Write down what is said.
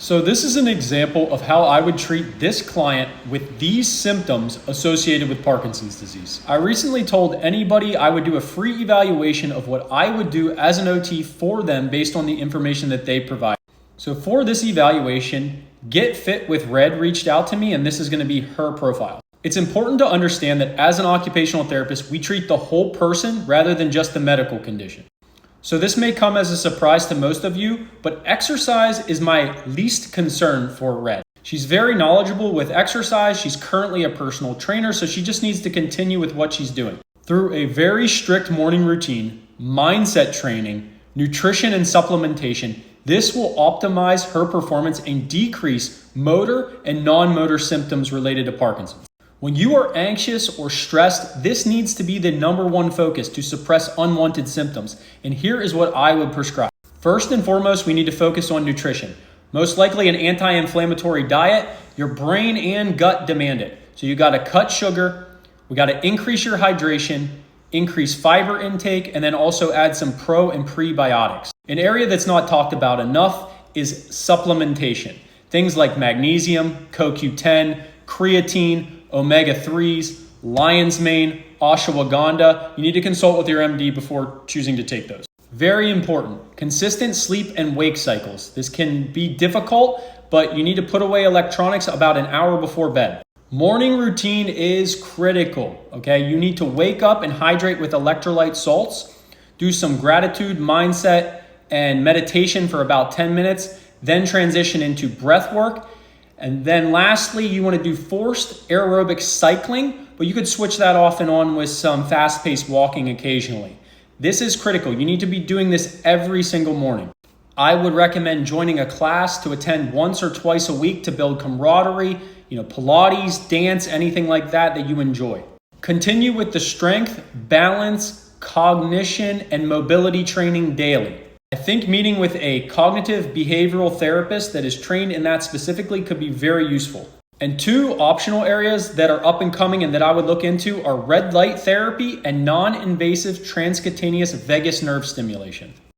So this is an example of how I would treat this client with these symptoms associated with Parkinson's disease. I recently told anybody I would do a free evaluation of what I would do as an OT for them based on the information that they provide. So for this evaluation, Get Fit with Red reached out to me, and this is going to be her profile. It's important to understand that as an occupational therapist, we treat the whole person rather than just the medical condition. So this may come as a surprise to most of you, but exercise is my least concern for Red. She's very knowledgeable with exercise. She's currently a personal trainer, so she just needs to continue with what she's doing. Through a very strict morning routine, mindset training, nutrition and supplementation, this will optimize her performance and decrease motor and non-motor symptoms related to Parkinson's. When you are anxious or stressed, this needs to be the number one focus to suppress unwanted symptoms. And here is what I would prescribe. First and foremost, we need to focus on nutrition. Most likely an anti-inflammatory diet. Your brain and gut demand it. So you got to cut sugar. We got to increase your hydration, increase fiber intake, and then also add some pro and prebiotics. An area that's not talked about enough is supplementation. Things like magnesium, CoQ10, creatine, omega-3s, lion's mane, ashwagandha. You need to consult with your MD before choosing to take those. Very important, consistent sleep and wake cycles. This can be difficult, but you need to put away electronics about an hour before bed. Morning routine is critical, okay? You need to wake up and hydrate with electrolyte salts, do some gratitude, mindset, and meditation for about 10 minutes, then transition into breath work. And then lastly, you want to do forced aerobic cycling, but you could switch that off and on with some fast-paced walking occasionally. This is critical. You need to be doing this every single morning. I would recommend joining a class to attend once or twice a week to build camaraderie, Pilates, dance, anything like that you enjoy. Continue with the strength, balance, cognition, and mobility training daily. I think meeting with a cognitive behavioral therapist that is trained in that specifically could be very useful. And two optional areas that are up and coming and that I would look into are red light therapy and non-invasive transcutaneous vagus nerve stimulation.